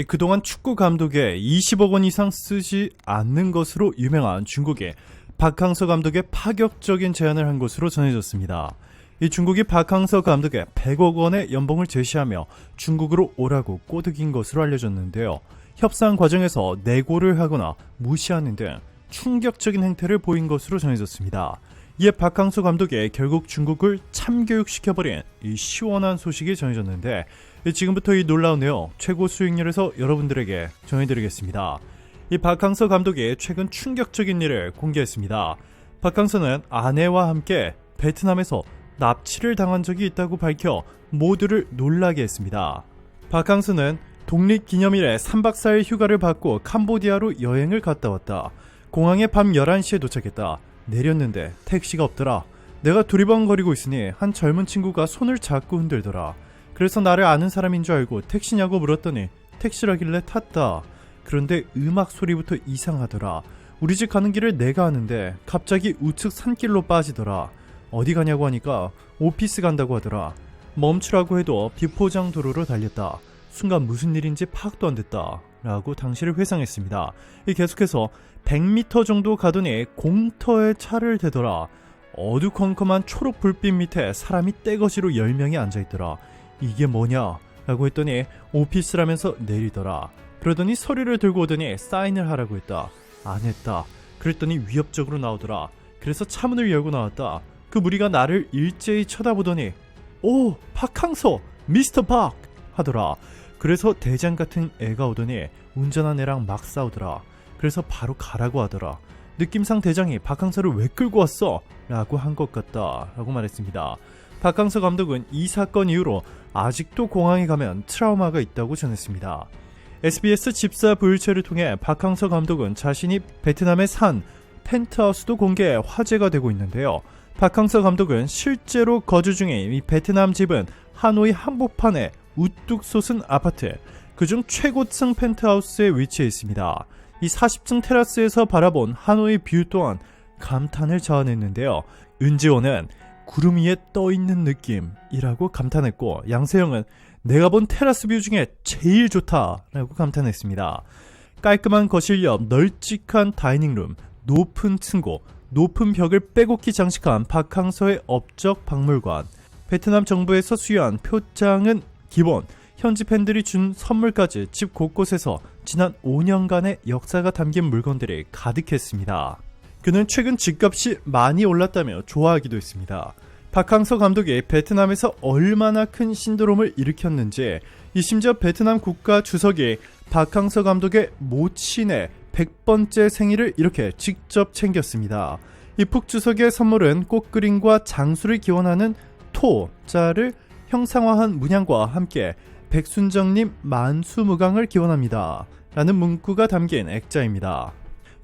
그동안 축구 감독에 20억 원 이상 쓰지 않는 것으로 유명한 중국의 박항서 감독의 파격적인 제안을 한 것으로 전해졌습니다. 이 중국이 박항서 감독에 100억 원의 연봉을 제시하며 중국으로 오라고 꼬드긴 것으로 알려졌는데요. 협상 과정에서 내고를 하거나 무시하는 등 충격적인 행태를 보인 것으로 전해졌습니다. 이에 박항서 감독이 결국 중국을 참교육시켜버린 이 시원한 소식이 전해졌는데, 지금부터 이 놀라운 내용 최고 수익률에서 여러분들에게 전해드리겠습니다. 이 박항서 감독이 최근 충격적인 일을 공개했습니다. 박항서는 아내와 함께 베트남에서 납치를 당한 적이 있다고 밝혀 모두를 놀라게 했습니다. 박항서는 독립기념일에 3박 4일 휴가를 받고 캄보디아로 여행을 갔다 왔다. 공항에 밤 11시에 도착했다. 내렸는데 택시가 없더라. 내가 두리번거리고 있으니 한 젊은 친구가 손을 자꾸 흔들더라. 그래서 나를 아는 사람인 줄 알고 택시냐고 물었더니 택시라길래 탔다. 그런데 음악 소리부터 이상하더라. 우리 집 가는 길을 내가 아는데 갑자기 우측 산길로 빠지더라. 어디 가냐고 하니까 오피스 간다고 하더라. 멈추라고 해도 비포장 도로로 달렸다. 순간 무슨 일인지 파악도 안 됐다 라고 당시를 회상했습니다. 계속해서 100m 정도 가더니 공터에 차를 대더라. 어두컴컴한 초록 불빛 밑에 사람이 떼거지로 10명이 앉아있더라. 이게 뭐냐 라고 했더니 오피스라면서 내리더라. 그러더니 서류를 들고 오더니 사인을 하라고 했다. 안 했다. 그랬더니 위협적으로 나오더라. 그래서 차문을 열고 나왔다. 그 무리가 나를 일제히 쳐다보더니 오, 박항서, 미스터 박 하더라. 그래서 대장 같은 애가 오더니 운전한 애랑 막 싸우더라. 그래서 바로 가라고 하더라. 느낌상 대장이 박항서를 왜 끌고 왔어? 라고 한 것 같다 라고 말했습니다. 박항서 감독은 이 사건 이후로 아직도 공항에 가면 트라우마가 있다고 전했습니다. SBS 집사 부일체를 통해 박항서 감독은 자신이 베트남에 산 펜트하우스도 공개해 화제가 되고 있는데요. 박항서 감독은 실제로 거주 중인 이 베트남 집은 하노이 한복판에 우뚝 솟은 아파트, 그중 최고층 펜트하우스에 위치해 있습니다. 이 40층 테라스에서 바라본 하노이 뷰 또한 감탄을 자아냈는데요. 은지호는 구름 위에 떠있는 느낌이라고 감탄했고, 양세형은 내가 본 테라스 뷰 중에 제일 좋다라고 감탄했습니다. 깔끔한 거실 옆 널찍한 다이닝룸, 높은 층고, 높은 벽을 빼곡히 장식한 박항서의 업적 박물관, 베트남 정부에서 수여한 표장은 기본, 현지 팬들이 준 선물까지 집 곳곳에서 지난 5년간의 역사가 담긴 물건들이 가득했습니다. 그는 최근 집값이 많이 올랐다며 좋아하기도 했습니다. 박항서 감독이 베트남에서 얼마나 큰 신드롬을 일으켰는지, 심지어 베트남 국가 주석이 박항서 감독의 모친의 100번째 생일을 이렇게 직접 챙겼습니다. 이 북 주석의 선물은 꽃그림과 장수를 기원하는 토자를 형상화한 문양과 함께 백순정님 만수무강을 기원합니다 라는 문구가 담긴 액자입니다.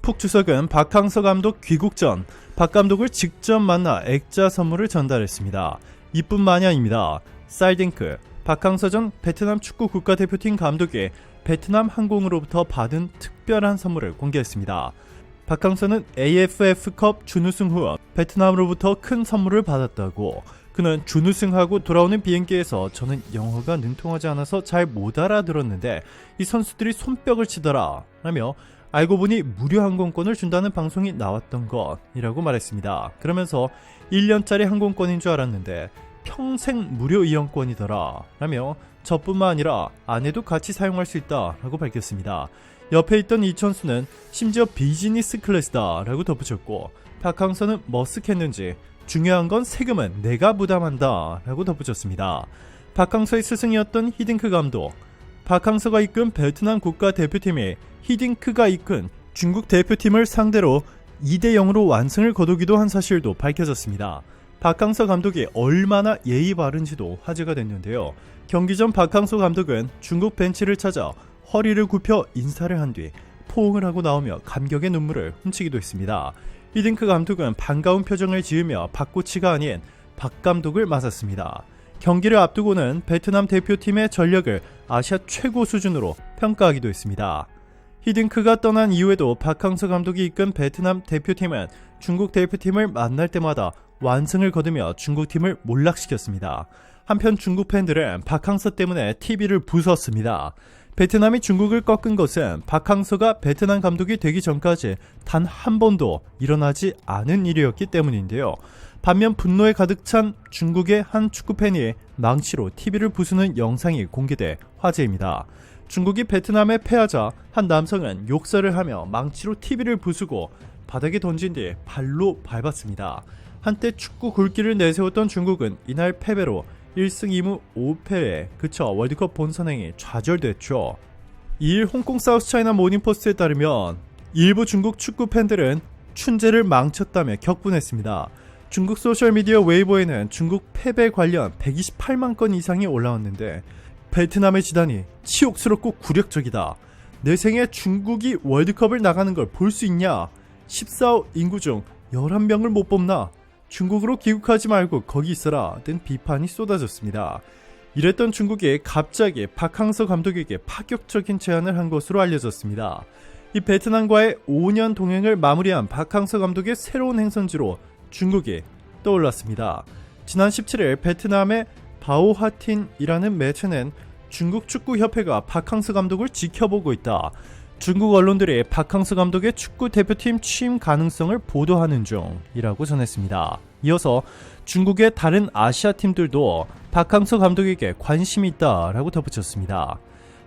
푹 주석은 박항서 감독 귀국 전 박 감독을 직접 만나 액자 선물을 전달했습니다. 이뿐만이 아닙니다. 쌀딩크, 박항서 전 베트남 축구 국가대표팀 감독이 베트남 항공으로부터 받은 특별한 선물을 공개했습니다. 박항서는 AFF컵 준우승 후 베트남으로부터 큰 선물을 받았다고. 그는 준우승하고 돌아오는 비행기에서 저는 영어가 능통하지 않아서 잘 못 알아들었는데 이 선수들이 손뼉을 치더라 라며 알고 보니 무료 항공권을 준다는 방송이 나왔던 것이라고 말했습니다. 그러면서 1년짜리 항공권인 줄 알았는데 평생 무료 이용권이더라 라며 저뿐만 아니라 아내도 같이 사용할 수 있다 라고 밝혔습니다. 옆에 있던 이 선수는 심지어 비즈니스 클래스다 라고 덧붙였고, 박항서는 머쓱했는지 중요한 건 세금은 내가 부담한다 라고 덧붙였습니다. 박항서의 스승이었던 히딩크 감독, 박항서가 이끈 베트남 국가대표팀이 히딩크가 이끈 중국 대표팀을 상대로 2대0으로 완승을 거두기도 한 사실도 밝혀졌습니다. 박항서 감독이 얼마나 예의 바른지도 화제가 됐는데요. 경기 전 박항서 감독은 중국 벤치를 찾아 허리를 굽혀 인사를 한 뒤 포옹을 하고 나오며 감격의 눈물을 훔치기도 했습니다. 히딩크 감독은 반가운 표정을 지으며 박코치가 아닌 박 감독을 맞았습니다. 경기를 앞두고는 베트남 대표팀의 전력을 아시아 최고 수준으로 평가하기도 했습니다. 히딩크가 떠난 이후에도 박항서 감독이 이끈 베트남 대표팀은 중국 대표팀을 만날 때마다 완승을 거두며 중국팀을 몰락시켰습니다. 한편 중국 팬들은 박항서 때문에 TV를 부쉈습니다. 베트남이 중국을 꺾은 것은 박항서가 베트남 감독이 되기 전까지 단 한 번도 일어나지 않은 일이었기 때문인데요. 반면 분노에 가득 찬 중국의 한 축구팬이 망치로 TV를 부수는 영상이 공개돼 화제입니다. 중국이 베트남에 패하자 한 남성은 욕설을 하며 망치로 TV를 부수고 바닥에 던진 뒤 발로 밟았습니다. 한때 축구 굴기를 내세웠던 중국은 이날 패배로 1승 2무 5패에 그쳐 월드컵 본선행이 좌절됐죠. 2일 홍콩 사우스차이나 모닝포스트에 따르면 일부 중국 축구 팬들은 춘재를 망쳤다며 격분했습니다. 중국 소셜미디어 웨이보에는 중국 패배 관련 128만 건 이상이 올라왔는데 베트남의 지단이 치욕스럽고 굴욕적이다. 내 생에 중국이 월드컵을 나가는 걸 볼 수 있냐? 14억 인구 중 11명을 못 뽑나? 중국으로 귀국하지 말고 거기 있어라 등 비판이 쏟아졌습니다. 이랬던 중국이 갑자기 박항서 감독에게 파격적인 제안을 한 것으로 알려졌습니다. 이 베트남과의 5년 동행을 마무리한 박항서 감독의 새로운 행선지로 중국이 떠올랐습니다. 지난 17일 베트남의 바오하틴이라는 매체는 중국 축구협회가 박항서 감독을 지켜보고 있다. 중국 언론들이 박항서 감독의 축구 대표팀 취임 가능성을 보도하는 중이라고 전했습니다. 이어서 중국의 다른 아시아 팀들도 박항서 감독에게 관심이 있다라고 덧붙였습니다.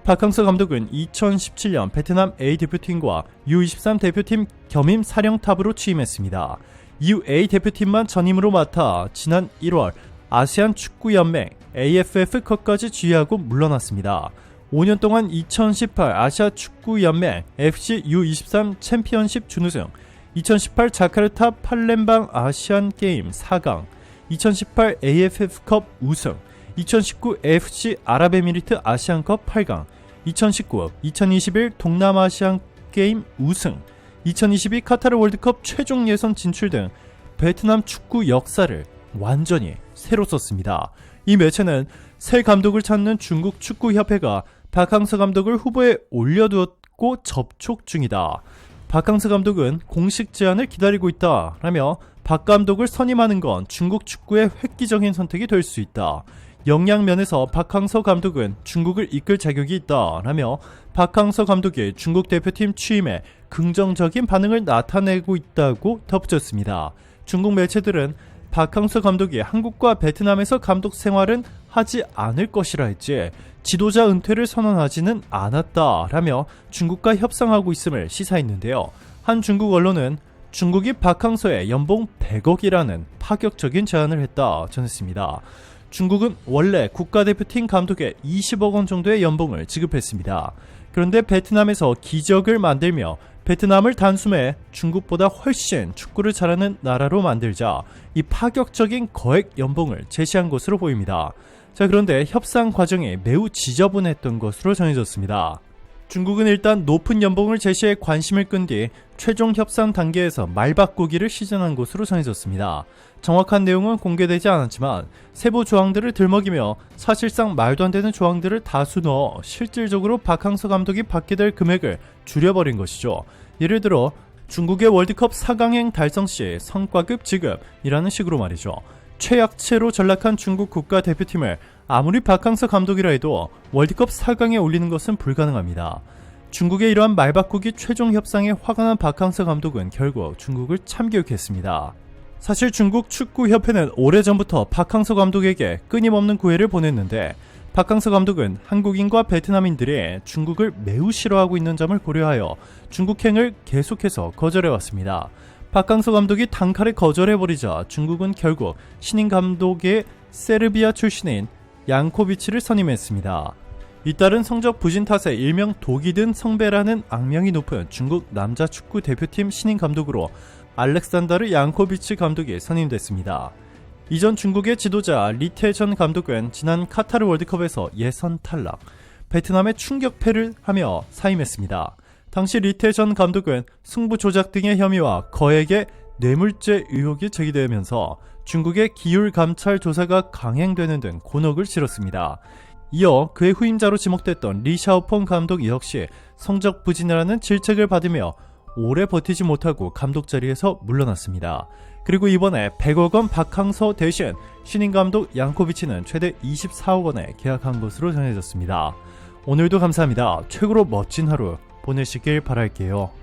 박항서 감독은 2017년 베트남 A 대표팀과 U23 대표팀 겸임 사령탑으로 취임했습니다. 이후 A 대표팀만 전임으로 맡아 지난 1월 아시안 축구연맹 AFF컵까지 지휘하고 물러났습니다. 5년 동안 2018 아시아 축구연맹 FC U23 챔피언십 준우승, 2018 자카르타 팔렘방 아시안 게임 4강, 2018 AFF컵 우승, 2019 FC 아랍에미리트 아시안컵 8강, 2019, 2021 동남아시안 게임 우승, 2022 카타르 월드컵 최종 예선 진출 등 베트남 축구 역사를 완전히 새로 썼습니다. 이 매체는 새 감독을 찾는 중국 축구협회가 박항서 감독을 후보에 올려두었고 접촉 중이다. 박항서 감독은 공식 제안을 기다리고 있다 라며 박 감독을 선임하는 건 중국 축구의 획기적인 선택이 될 수 있다. 역량면에서 박항서 감독은 중국을 이끌 자격이 있다 라며 박항서 감독이 중국 대표팀 취임에 긍정적인 반응을 나타내고 있다고 덧붙였습니다. 중국 매체들은 박항서 감독이 한국과 베트남에서 감독 생활은 하지 않을 것이라 했지 지도자 은퇴를 선언하지는 않았다라며 중국과 협상하고 있음을 시사했는데요. 한 중국 언론은 중국이 박항서의 연봉 100억이라는 파격적인 제안을 했다 전했습니다. 중국은 원래 국가대표팀 감독에 20억 원 정도의 연봉을 지급했습니다. 그런데 베트남에서 기적을 만들며 베트남을 단숨에 중국보다 훨씬 축구를 잘하는 나라로 만들자 이 파격적인 거액 연봉을 제시한 것으로 보입니다. 자, 그런데 협상 과정이 매우 지저분했던 것으로 전해졌습니다. 중국은 일단 높은 연봉을 제시해 관심을 끈 뒤 최종 협상 단계에서 말바꾸기를 시전한 것으로 전해졌습니다. 정확한 내용은 공개되지 않았지만 세부 조항들을 들먹이며 사실상 말도 안 되는 조항들을 다수 넣어 실질적으로 박항서 감독이 받게 될 금액을 줄여버린 것이죠. 예를 들어 중국의 월드컵 4강행 달성 시 성과급 지급이라는 식으로 말이죠. 최약체로 전락한 중국 국가대표팀을 아무리 박항서 감독이라 해도 월드컵 4강에 올리는 것은 불가능합니다. 중국의 이러한 말바꾸기 최종 협상에 화가 난 박항서 감독은 결국 중국을 참교육했습니다. 사실 중국 축구협회는 오래전부터 박항서 감독에게 끊임없는 구애를 보냈는데 박항서 감독은 한국인과 베트남인들이 중국을 매우 싫어하고 있는 점을 고려하여 중국행을 계속해서 거절해왔습니다. 박항서 감독이 단칼에 거절해버리자 중국은 결국 신인 감독의 세르비아 출신인 양코비치를 선임했습니다. 이따른 성적 부진 탓에 일명 독이 든 성배라는 악명이 높은 중국 남자 축구 대표팀 신인 감독으로 알렉산다르 양코비치 감독이 선임됐습니다. 이전 중국의 지도자 리태전 감독은 지난 카타르 월드컵에서 예선 탈락, 베트남의 충격패를 하며 사임했습니다. 당시 리태전 감독은 승부 조작 등의 혐의와 거액의 뇌물죄 의혹이 제기되면서 중국의 기율 감찰 조사가 강행되는 등 곤혹을 치렀습니다. 이어 그의 후임자로 지목됐던 리샤오펑 감독 역시 성적 부진이라는 질책을 받으며 오래 버티지 못하고 감독 자리에서 물러났습니다. 그리고 이번에 100억 원 박항서 대신 신인 감독 양코비치는 최대 24억 원에 계약한 것으로 전해졌습니다. 오늘도 감사합니다. 최고로 멋진 하루 보내시길 바랄게요.